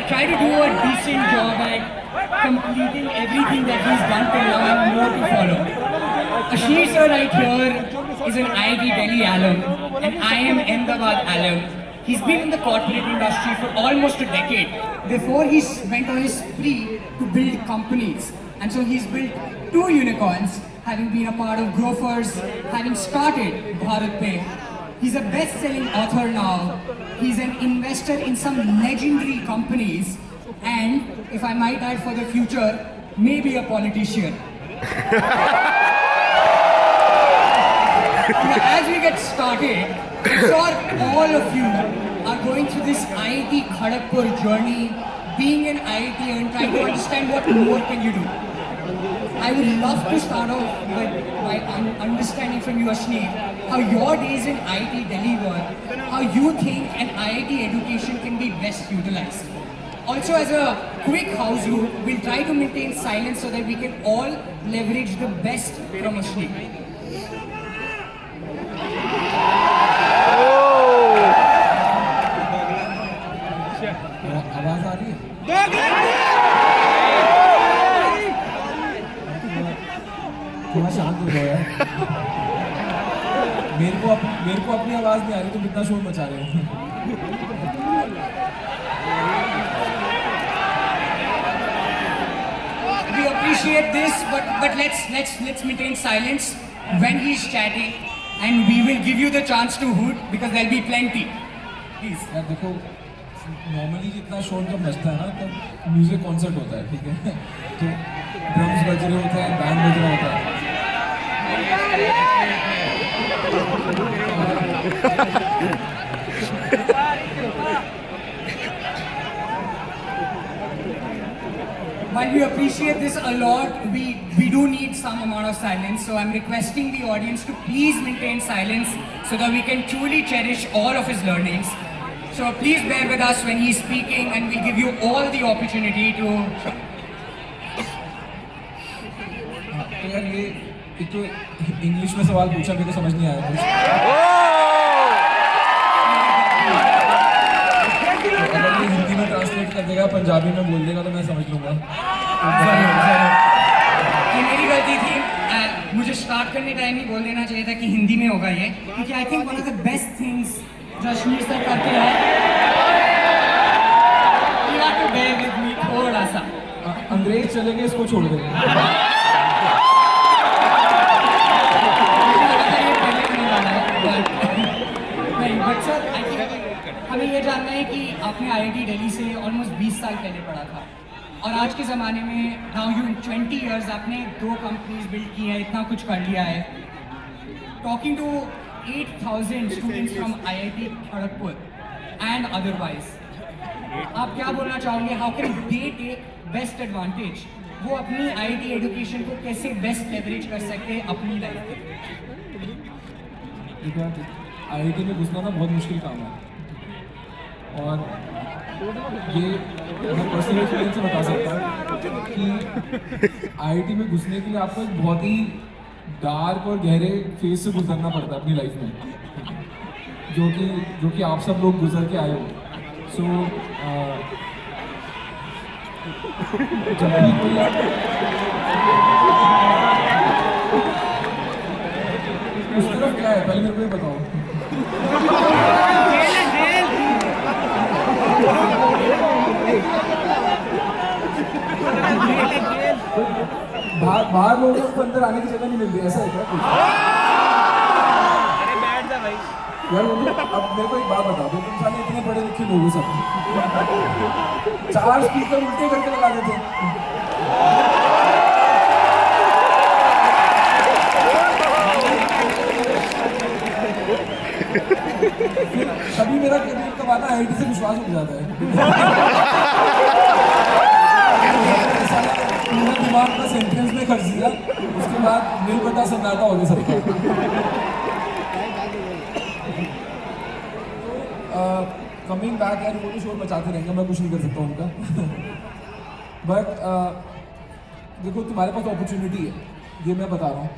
try to do a decent job at completing everything that he's done till now and more to follow. Ashneer sir right here is an IIT Delhi alum and I am Ahmedabad alum. He's been in the corporate industry for almost a decade before he went on his spree to build companies. And so he's built 2 unicorns, having been a part of Grofers, having started BharatPe. He's a best-selling author now. He's an investor in some legendary companies. And, if I might add for the future, maybe a politician. Now, as we get started, I'm sure all of you are going through this IIT Kharagpur journey, being an IIT and trying to understand what more can you do. I would love to start off by understanding from you, Ashneer, how your days in IIT Delhi were, how you think an IIT education can be best utilized. Also, as a quick house rule, we'll try to maintain silence so that we can all leverage the best from Ashneer. आवाज आ रही है? थोड़ा शांत हो जाओ यार। मेरे को अपनी आवाज नहीं आ रही, तुम इतना शोर मचा रहे हो। We appreciate this, but let's maintain silence when he's chatting, and we will give you the chance to hoot because there'll be plenty. Please. यार देखो, नॉर्मली जितना शोर जब मचता है ना, तब म्यूजिक कॉन्सर्ट होता है, ठीक है? तो ड्रम्स बज रहे होते हैं, बैंड बज रहा होता है। While we appreciate this a lot, we do need some amount of silence. So I'm requesting the audience to please maintain silence so that we can truly cherish all of his learnings. So please bear with us when he's speaking, and we'll give you all the opportunity to. तो यार ये एक तो English में सवाल पूछा, मेरे को समझ नहीं आया कुछ। अगर ये हिंदी में ट्रांसलेट कर देगा, पंजाबी में बोल देगा तो मैं समझ लूँगा। ये मेरी गलती थी। मुझे स्टार्ट करने टाइम ही बोल देना चाहिए था कि हिंदी में होगा ये, क्योंकि I think one of the best things जो अश्मीर सर करते हैं, you have to bear with me थोड़ा सा। अंग्रेज चले गए, इसको छोड़ देंगे। नहीं, बट सर हमें ये जानना है कि आपने IIT दिल्ली से ऑलमोस्ट 20 साल पहले पढ़ा था, और आज के ज़माने में नाउ यू 20 इयर्स आपने 2 कंपनीज बिल्ड की हैं, इतना कुछ कर लिया है। Talking to 8,000 students from IIT Kharagpur and otherwise, आप क्या बोलना चाहोगे? How can they take best advantage? वो अपनी IIT एजुकेशन को कैसे बेस्ट लेवरेज कर सकते हैं अपनी लाइफ में? IIT में घुसना ना बहुत मुश्किल काम है, और ये मैं पर्सनल एक्सपीरियंस से बता सकता हूँ कि IIT में घुसने के लिए आपको एक बहुत ही डार्क और गहरे फेज से गुजरना पड़ता है अपनी लाइफ में, जो कि आप सब लोग गुजर के आए हो। सो जब भी कोई उस तरफ क्या है, पहले मेरे को ये बताओ। बाहर लोगों को अंदर आने की जगह नहीं मिलती, ऐसा है क्या कुछ? अरे बैठ जा भाई यार अब मेरे को एक बात बता दो, तुम साले इतने पढ़े लिखे लोग हो सब, 4 स्पीकर उल्टे करके लगा देते। तभी मेरा करियर का वादा IIT से विश्वास उठ जाता है। पूरा दिमाग का सेंटेंस में खर्च दिया, उसके बाद मिल पता सन्नाटा हो गया सबका। कमिंग बैक यार, वो तो शोर मचाते रहेंगे, मैं कुछ नहीं कर सकता उनका। बट देखो, तुम्हारे पास अपॉर्चुनिटी है, ये मैं बता रहा हूँ।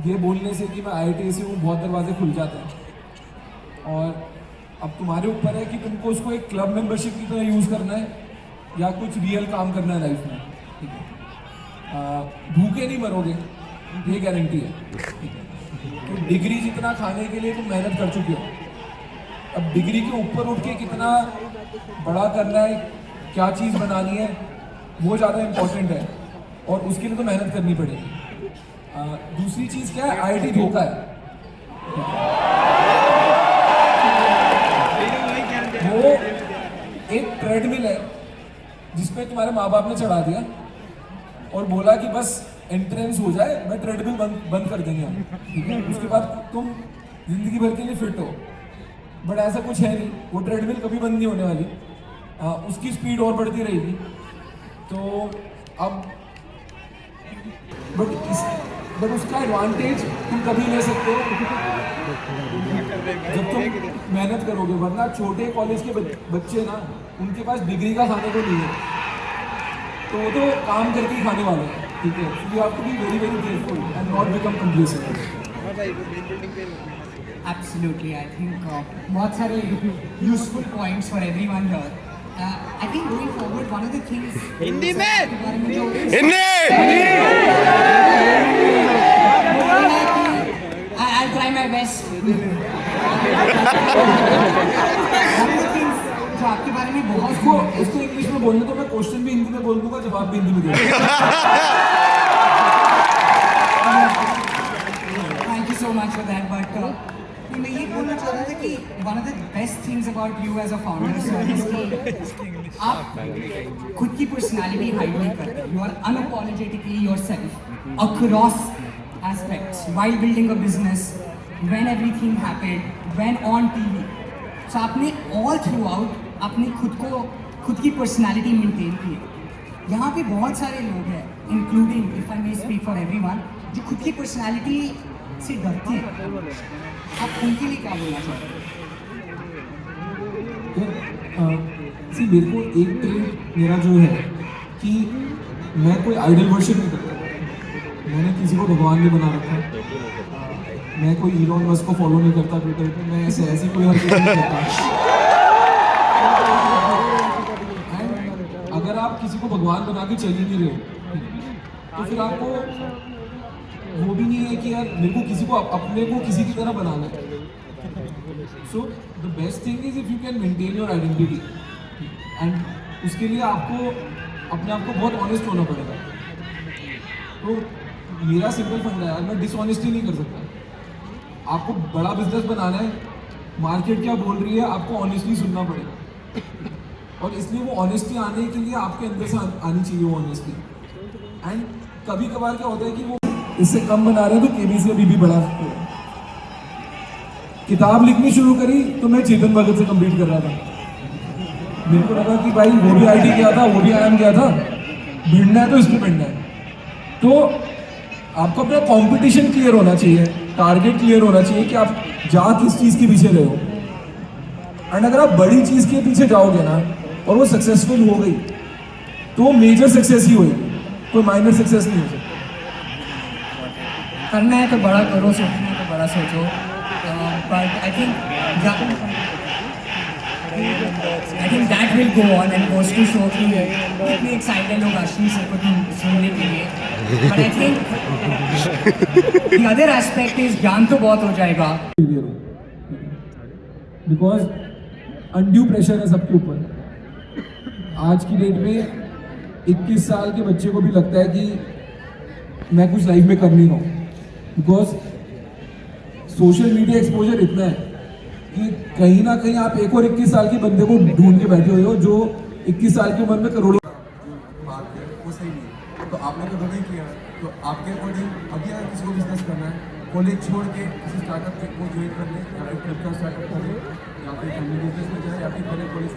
ये बोलने से कि मैं IIT से हूँ बहुत दरवाजे खुल जाते हैं, और अब तुम्हारे ऊपर है कि तुमको उसको एक क्लब मेंबरशिप की तरह यूज़ करना है या कुछ रियल काम करना है लाइफ में, ठीक है। भूखे नहीं मरोगे, ये गारंटी है, ठीक है। तो डिग्री जितना खाने के लिए तुम मेहनत कर चुके हो, अब डिग्री के ऊपर उठ के कितना बड़ा करना है, क्या चीज़ बनानी है, वो ज़्यादा इम्पोर्टेंट है और उसके लिए तो मेहनत करनी पड़ेगी। दूसरी चीज़ क्या है, आईआईटी धोखा है। वो एक ट्रेडमिल है जिसपे तुम्हारे माँ बाप ने चढ़ा दिया और बोला कि बस एंट्रेंस हो जाए, मैं ट्रेडमिल बंद कर देंगे हम, ठीक है। उसके बाद तुम जिंदगी भर के लिए फिट हो, बट ऐसा कुछ है नहीं, वो ट्रेडमिल कभी बंद नहीं होने वाली, उसकी स्पीड और बढ़ती रहेगी। तो अब बट उसका एडवांटेज तुम कभी ले सकते हो जब तुम मेहनत करोगे, वरना छोटे कॉलेज के बच्चे ना, उनके पास डिग्री का खाने को नहीं है, तो वो तो काम करके ही खाने वाले हैं, ठीक है। You have to be very very careful and not become complacent. Absolutely, I think बहुत सारे useful points for everyone here. I think going forward, one of the things Hindi में I'll try my best. जो आपके बारे में बहुत उसको English में बोलने तो मैं क्वेश्चन भी हिंदी में बोल दूंगा, जवाब भी हिंदी में दे दूंगा। Thank you so much for that, but मैं ये बोलना चाह रहा था कि one of the best things about you as a founder sir is कि आप खुद की पर्सनालिटी हाइड नहीं करते, you are unapologetically yourself across aspects while building a business, when everything happened, when on TV. So आपने all throughout अपनी खुद की पर्सनालिटी मेंटेन की है। यहाँ पे बहुत सारे लोग हैं, including if I may speak for everyone, जो खुद की पर्सनालिटी से डरते हैं। आप उनके लिए क्या बोलना चाहते हैं? सी मेरे को एक ट्रेड मेरा जो है कि मैं कोई आइडल वर्शिप नहीं करता, मैंने किसी को भगवान नहीं बना रखा, मैं कोई इलॉन मस्क को फॉलो नहीं करता ट्विटर पे, मैं ऐसी कोई हरकत नहीं करता। अगर आप किसी को भगवान बना के चल ही नहीं रहे तो फिर आपको वो भी नहीं है कि यार मेरे को किसी को अपने को किसी की तरह बनाना है। So the best thing is if you can maintain your identity, and उसके लिए आपको अपने आप को बहुत ऑनेस्ट होना पड़ेगा। तो मेरा सिंपल फंडा है यार, मैं डिसऑनेस्टी नहीं कर सकता। आपको बड़ा बिजनेस बनाना है, मार्केट क्या बोल रही है आपको ऑनेस्टली सुनना पड़ेगा, और इसलिए वो ऑनेस्टी आने के लिए आपके अंदर से आनी चाहिए वो ऑनेस्टी। एंड कभी कभार क्या होता है कि वो इससे कम बना रहे हैं तो केबीसी अभी भी बढ़ा सकते हैं। किताब लिखनी शुरू करी तो मैं चेतन भगत से कंप्लीट कर रहा था, मेरे को लगा कि भाई वो भी आईटी किया था, वो भी आईएम किया था, भिड़ना है तो इसमें भिड़ना है। तो आपको अपना कंपटीशन क्लियर होना चाहिए, टारगेट क्लियर होना चाहिए कि आप जा किस चीज़ के पीछे रहे हो। एंड अगर आप बड़ी चीज़ के पीछे जाओगे ना और वो सक्सेसफुल हो गई तो मेजर सक्सेस ही होगी, कोई माइनर सक्सेस नहीं हो सकता। करना है तो बड़ा करो, सोचना है तो बड़ा सोचो, but I think that will go on and goes to show कि कितने एक्साइटेड लोग आशीष सर को सुनने के लिए। But I think the other aspect is ज्ञान तो बहुत हो जाएगा, बिकॉज अनड्यू प्रेशर है सबके ऊपर। आज की डेट में 21 साल के बच्चे को भी लगता है कि मैं कुछ लाइफ में कर नहीं रहा हूँ, बिकॉज सोशल मीडिया एक्सपोजर इतना है कि कहीं ना कहीं आप एक और 21 साल के बंदे को ढूंढ के बैठे हुए हो जो 21 साल की उम्र में करोड़ों बात है वो सही नहीं है। तो आपने कभी नहीं किया, तो आपके अकॉर्डिंग अभी अगर किसी को बिजनेस करना है, कॉलेज छोड़ के किसी स्टार्टअप को ज्वाइन कर ले, या फिर खुद का स्टार्टअप कर ले, या फिर फैमिली बिजनेस में जाए, या फिर पहले कॉलेज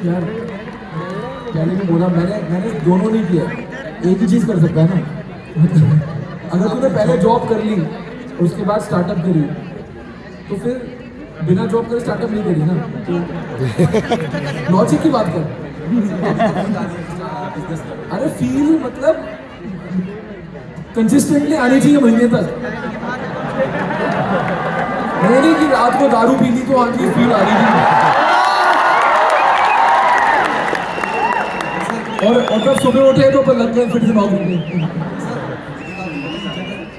यार पहले भी बोला, मैंने दोनों नहीं किया, एक ही चीज़ कर सकता है ना। अगर तूने पहले जॉब कर ली और उसके बाद स्टार्टअप करी तो फिर बिना जॉब करे स्टार्टअप नहीं करी ना, तो लॉजिक की बात कर। अरे फील मतलब कंसिस्टेंटली आनी चाहिए महीने तक, मैंने कि रात को दारू पी ली तो आंधी फील आ रही थी और जब सुबह उठे तो लग गए फिर दिमाग में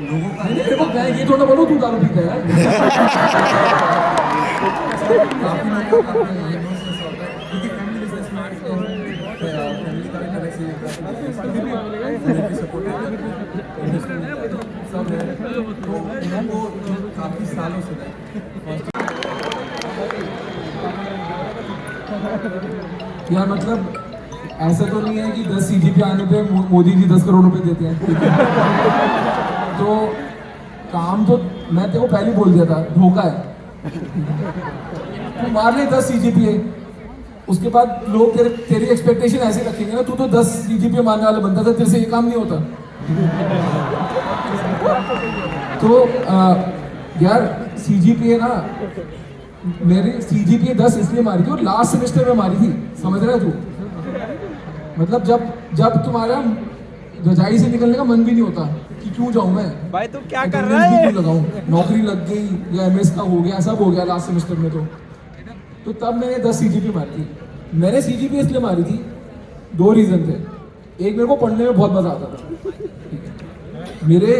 लोगों का मेरे को मैं ये थोड़ा बोलो तू दारू पीता है यार काफी लोगों का इमोशंस होता है क्योंकि फैमिली बिजनेस में फैमिली का भी अलग से सपोर्ट सब है तो इनको काफी सालों से यार मतलब ऐसा तो नहीं है कि 10 CGP आने पे मोदी जी 10 करोड़ रुपए देते हैं तो काम तो मैं तेरे को पहले ही बोल दिया था धोखा है तू मार ले 10 CGPA उसके बाद लोग तेरी एक्सपेक्टेशन ऐसे रखेंगे ना तू तो 10 CGPA मारने वाला बनता था तेरे से ये काम नहीं होता तो यार CGPA ना मेरी CGPA 10 इसलिए मारी थी और लास्ट सेमेस्टर में मारी थी समझ रहा है तू मतलब जब तुम्हारा रजाई से निकलने का मन भी नहीं होता कि क्यों जाऊं मैं भाई तू क्या कर Attendance रहा भी है? क्यों लगाऊं नौकरी लग गई या MS का हो गया सब हो गया लास्ट सेमेस्टर में तो तब मैंने 10 CGP मारी थी मैंने CGP इसलिए मारी थी 2 रीजन थे एक मेरे को पढ़ने में बहुत मजा आता था मेरे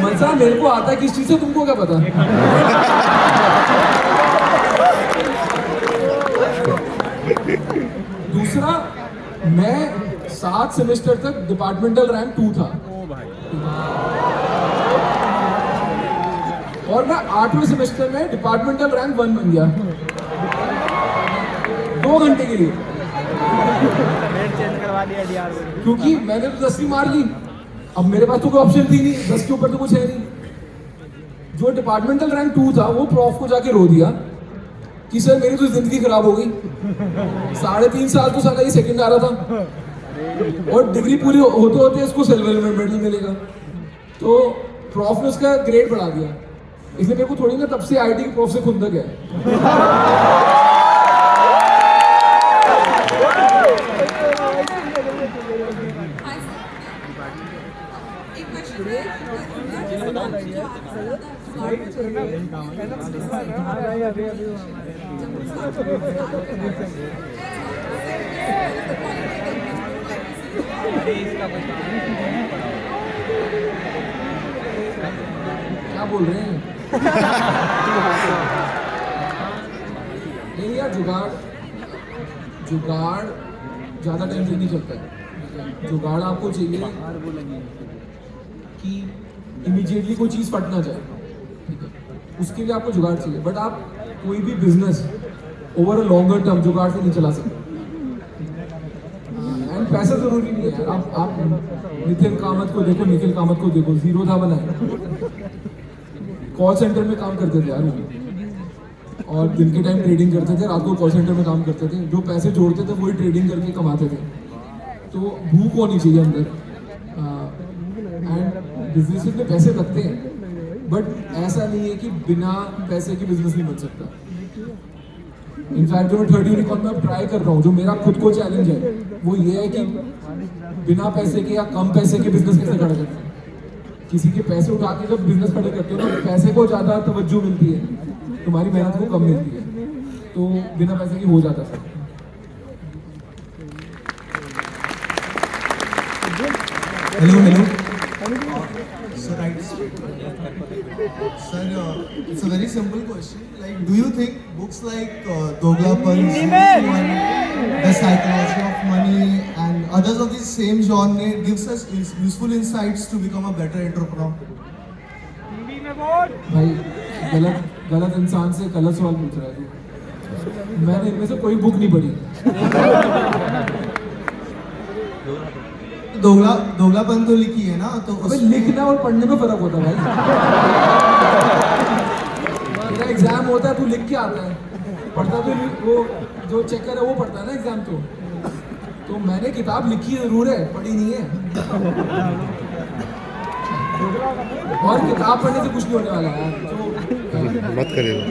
मजा मेरे को आता है किस चीज से तुमको क्या पता दूसरा मैं 7 सेमेस्टर तक डिपार्टमेंटल रैंक 2 था और मैं 8वें सेमेस्टर में डिपार्टमेंटल रैंक 1 बन गया 2 घंटे के लिए चेंज करवा दिया डीआर क्योंकि मैंने तो 10वीं मार ली अब मेरे पास तो कोई ऑप्शन थी नहीं 10 के ऊपर तो कुछ है नहीं जो डिपार्टमेंटल रैंक 2 था वो प्रॉफ को जाके रो दिया कि सर मेरी तो जिंदगी खराब हो गई 3.5 साल तो साला ये सेकंड आ रहा था और डिग्री पूरी होते होते इसको सिल्वर मेडल मिलेगा तो प्रॉफ ने उसका ग्रेड बढ़ा दिया इसलिए मेरे को थोड़ी ना तब से आईटी के प्रॉफ से खुंदक है एक क्वेश्चन है क्या बोल रहे हैं नहीं यार जुगाड़ ज्यादा टाइम से नहीं चलता है जुगाड़ आपको चाहिए कि इमीडिएटली कोई चीज फट ना जाए ठीक है उसके लिए आपको जुगाड़ चाहिए बट आप कोई भी business over a longer term जुगाड़ से नहीं चला सकते एंड पैसा जरूरी नहीं है यार आप नितिन कामत को देखो निखिल कामत को देखो जीरो था बनाए कॉल सेंटर में काम करते थे यार वो और दिन के टाइम ट्रेडिंग करते थे रात को कॉल सेंटर में काम करते थे जो पैसे जोड़ते थे वही ट्रेडिंग करके कमाते थे तो भूख होनी चाहिए अंदर एंड बिजनेस में पैसे लगते हैं बट ऐसा नहीं है कि बिना पैसे के बिजनेस नहीं बन सकता इनफैक्ट जो मैं 30 यूनिकॉर्न में ट्राई कर रहा हूँ जो मेरा खुद को चैलेंज है वो ये है कि बिना पैसे के या कम पैसे के बिजनेस कैसे खड़ा करते हैं किसी के पैसे उठा के जब बिजनेस खड़े करते हो तो पैसे को ज़्यादा तवज्जो मिलती है तुम्हारी मेहनत को कम मिलती है तो बिना पैसे के हो जाता है Hello. So right. Sir, it's a very simple question. Like, do you think books like Doglapan, The Psychology of Money, and others of the same genre gives us useful insights to become a better entrepreneur? भाई गलत इंसान से गलत सवाल पूछ रहा है तू मैंने इनमें से कोई बुक नहीं पढ़ी दोगलापन तो लिखी है ना तो अबे लिखना और पढ़ने में फर्क होता है भाई तेरा एग्जाम होता है तू लिख के आता है पढ़ता तो वो जो चेकर है वो पढ़ता है ना एग्जाम तो मैंने किताब लिखी जरूर है पढ़ी नहीं है और किताब पढ़ने से कुछ नहीं होने वाला है मत करिएगा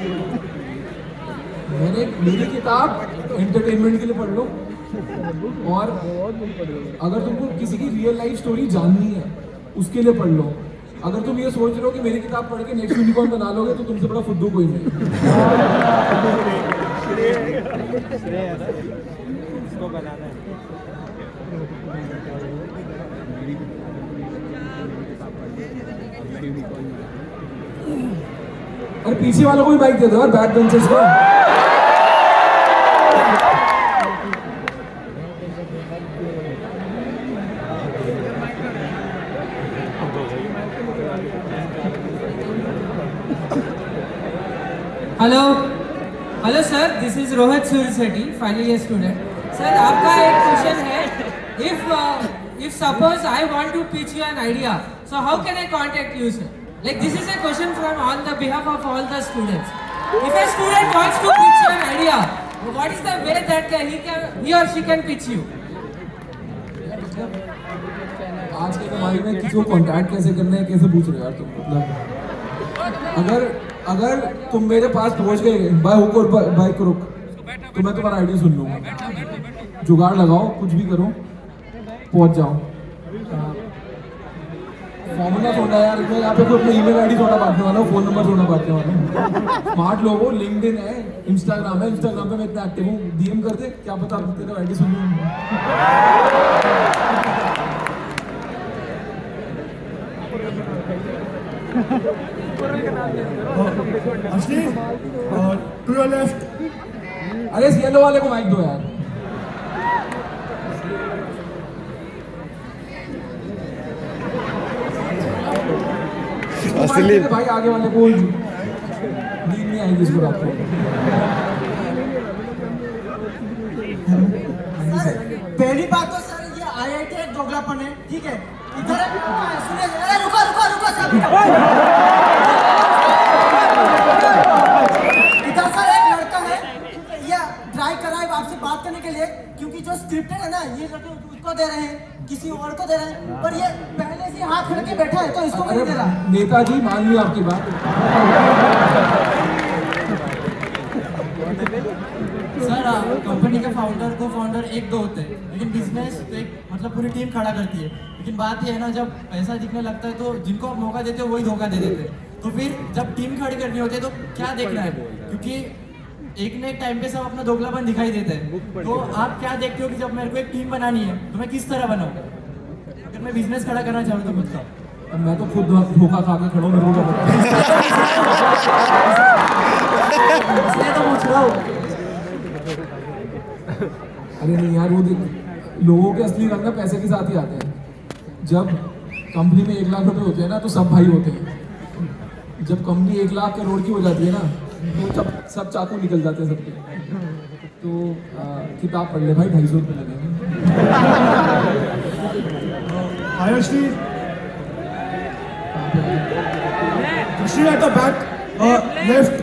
मेरी किताब एंटरटेनमेंट के लिए पढ़ लो और अगर तुमको किसी की रियल लाइफ स्टोरी जाननी है उसके लिए पढ़ लो। अगर तुम ये सोच रहे हो कि मेरी किताब पढ़ के नेक्स्ट यूनिकॉर्न बना लोगे तो तुमसे बड़ा फुद्दू कोई नहीं। इसको बनाना है। और पीछे वालों को भी बाइक दे दो यार, बैक बेंचर्स को। Hello hello sir, this is Rohit Surya Sethi, final year student. Sir आपका एक क्वेश्चन है, if suppose I want to pitch you an idea, so how can I contact you sir? Like this is a question from on the behalf of all the students. इफ a student wants to pitch you an idea, what is the way that he or she can pitch you? आज के ज़माने में किसी को contact कैसे करना है कैसे पूछ रहे हो यार तुम? मतलब अगर तुम मेरे पास पहुंच गए बाय हुक और बाय क्रुक तो मैं तुम्हारा आईडी सुन लूंगा। जुगाड़ लगाओ, कुछ भी करो, पहुंच जाओ। फॉर्मूला थोड़ा यार, मैं यहाँ पे कोई अपनी ईमेल आईडी थोड़ा बांटने वाला हूँ, फोन नंबर थोड़ा बांटने वाला हूँ। स्मार्ट लोगों, लिंक्डइन है, इंस्टाग्राम है, इंस्टाग्राम पे मैं इतना एक्टिव हूँ, डीएम कर दे, क्या पता तेरा आईडी सुन लूँ। To your left. अरे इस येलो वाले को माइक दो यार। असली भाई आगे वाले को नींद नहीं आएगी इसको रात को। पहली बात तो सर ये आईआईटी एक दोगलापन है, ठीक है? इधर सुनिए, अरे रुको रुको रुको सर। इधर सर एक लड़का है, ये ट्राई कर रहा है आपसे बात करने के लिए, क्योंकि जो स्क्रिप्टेड है ना ये उसको दे रहे हैं, किसी और को दे रहे हैं, पर ये पहले से हाथ खड़े के बैठा है तो इसको नहीं दे रहा। नेताजी मान ली आपकी बात। सर कंपनी के फाउंडर को फाउंडर एक दो होते हैं, लेकिन बिजनेस तो एक मतलब पूरी टीम खड़ा करती है। लेकिन बात ये है ना, जब पैसा दिखने लगता है तो जिनको आप मौका देते हो वही धोखा दे देते हैं। तो फिर जब टीम खड़ी करनी होती है तो क्या देखना है? क्योंकि एक न एक टाइम पे सब अपना दोगलापन दिखाई देते हैं। तो आप क्या देखते हो कि जब मेरे को एक टीम बनानी है तो मैं किस तरह बनाऊँ? अगर मैं बिजनेस खड़ा करना चाहूँ तो खुद का। मैं तो खुद धोखा खा के खड़ा हूँ, मेरे को क्या पता। इसलिए तो पूछ रहा हूँ। अरे नहीं यार, वो देख, लोगों के असली रंग ना पैसे के साथ ही आते हैं। जब कंपनी में 1 लाख रुपए होते हैं ना तो सब भाई होते हैं। जब कंपनी 1 लाख करोड़ की हो जाती है ना तो सब चाकू निकल जाते हैं सबके। तो किताब पढ़ ले भाई, 250 रुपये लगेंगे। Hi Ashwin. Ashwin at the back, left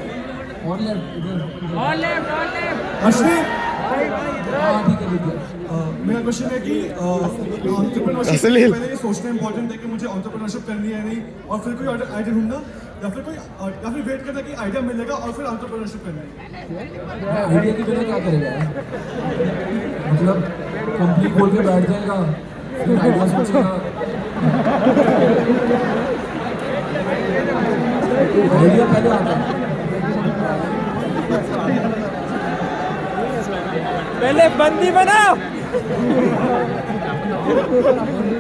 और लेफ्ट, इधर और लेफ्ट। अश्विन। हाँ ठीक है, लिख दिया। मेरा क्वेश्चन है कि एंटरप्रेन्योरशिप से पहले ये सोचना इंपॉर्टेंट है कि मुझे एंटरप्रेन्योरशिप करनी है नहीं, और फिर कोई आइडिया ढूंढना, या फिर वेट करना कि आइडिया मिलेगा और फिर एंटरप्रेन्योरशिप करना है। आइडिया की बिना क्या करेगा यार? मतलब कंपनी खोल के बैठ जाएगा, फिर आइडिया सोचेगा। आइडिया पहले आता है। पहले बंदी बनाओ।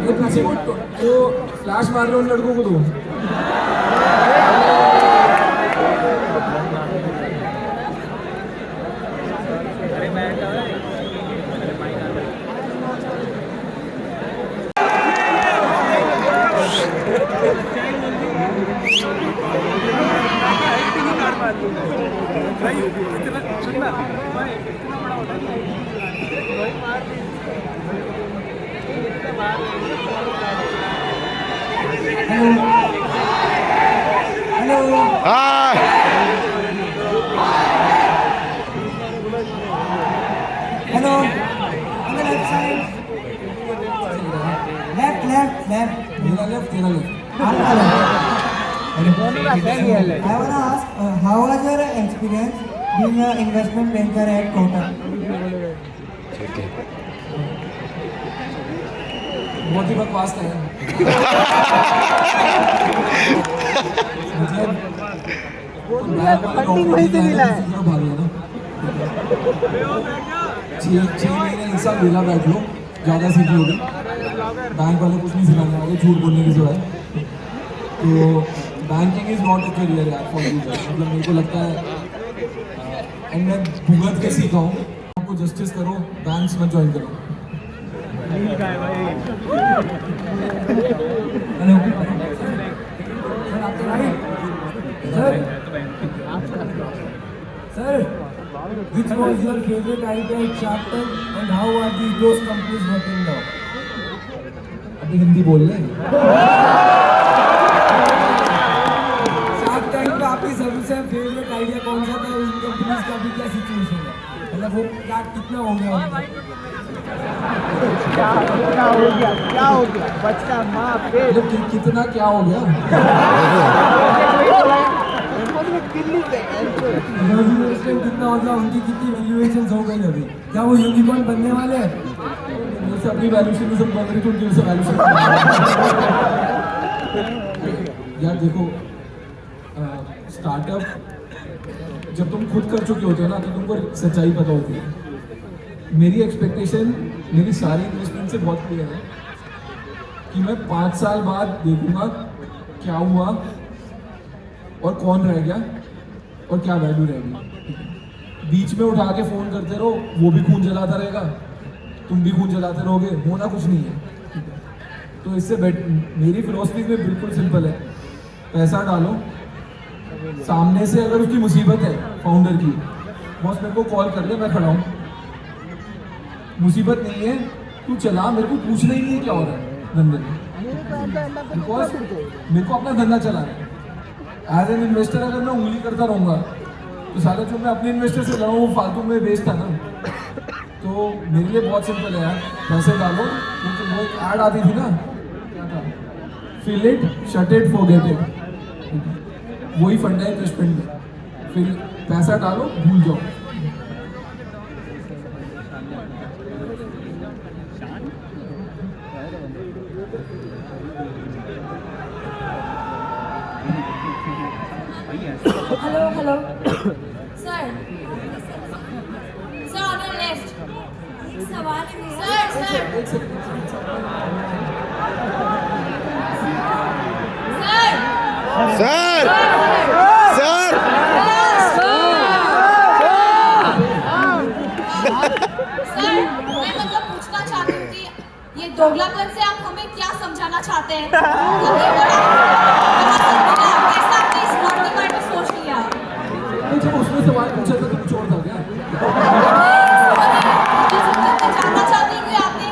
ये पीछे वो तो फ्लैश मार रहे उन लड़कों को दो। Hello, on the left side. Left. मेरा लेफ्ट, तेरा left. I wanna ask, how was your experience being an investment banker at Kotak? बहुत ही बकवास का है मतलब फंडिंग वहीं से मिला है। भाग लेना 6 महीने एक साल मिला बैठ लो, ज़्यादा सीख लोगे। बैंक वाले कुछ नहीं सिखाने वाले झूठ बोलने की सिवाय। तो banking is not a career यार फॉर यू, मतलब मेरे को लगता है एंड मैं भुगत के सीखा हूँ। आपको जस्टिस करो, बैंक्स मत ज्वाइन करो। Hello Sir, which was your favorite idea at Shark Tank and how are those companies working now? अभी हिंदी बोल रहे Shark Tank का आपकी सबसे फेवरेट आइडिया कौन सा था? उन कंपनीज का भी क्या सिचुएशन है? मतलब वो क्या कितना हो गया उनका? क्या हो गया बच्चा माँ पे कितना क्या हो गया वैल्यूएशन कितना हो गया, उनकी कितनी वैल्यूएशन हो गई अभी? क्या वो यूनिकॉर्न बनने वाले हैं? मेरे से अपनी वैल्यूशन में सब बन रही थी, उनकी वजह से वैल्यूशन यार देखो स्टार्टअप जब तुम खुद कर चुके होते हो ना तो तुमको सच्चाई पता होती है। मेरी एक्सपेक्टेशन मेरी सारी इन्वेस्टमेंट से बहुत क्लियर है कि मैं 5 साल बाद देखूंगा क्या हुआ और कौन रह गया और क्या वैल्यू रहेगी। बीच में उठा के फ़ोन करते रहो, वो भी खून जलाता रहेगा, तुम भी खून जलाते रहोगे, होना कुछ नहीं है। तो इससे मेरी फिलॉसफी में बिल्कुल सिंपल है, पैसा डालो, सामने से अगर उसकी मुसीबत है फाउंडर की, बॉस मेरे को कॉल कर ले, मैं खड़ा हूँ। मुसीबत नहीं है, तू चला, मेरे को पूछना ही नहीं है क्या हो रहा है धंधे में, बिकॉज मेरे को अपना धंधा चलाना है। एज एन इन्वेस्टर अगर मैं उंगली करता रहूँगा तो सारा जो मैं अपने इन्वेस्टर से लड़ा हूँ वो फालतू में वेस्ट था ना। तो मेरे लिए बहुत सिंपल है यार, पैसे डालो। क्योंकि वो एक ऐड आती थी ना, क्या था, fill it, shut it, forget it, वही फंड है इन्वेस्टमेंट में। फिर पैसा डालो, भूल जाओ। Hello. Sir. Sir, on your left. सवाल है मेरा। Sir. सर, मैं मतलब पूछना चाहती हूँ कि ये दोगलापन से आप हमें क्या समझाना चाहते हैं? कैसा आपने इस बात के बारे में सोच लिया? जब उसने सवाल पूछा था तो कुछ और था क्या? मैं जानना चाहती हूँ कि आपने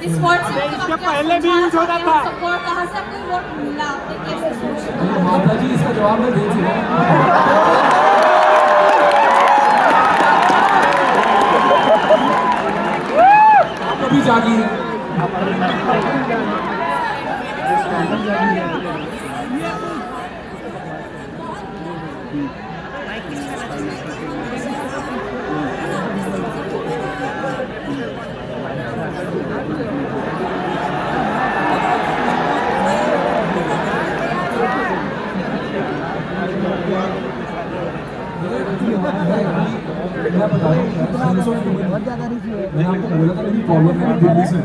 इस वर्ड से इसके पहले भी यूज होता था। सपोर्ट कहाँ से आपको वर्ड मिला? आपने कैसे सोचा? माता जी इसका जवाब मैं दे चुका हूँ। आप कभी जागी है। मैं बता रहा हूँ, मैं आपको बोला था मेरी प्रॉब्लम है दिल्ली से।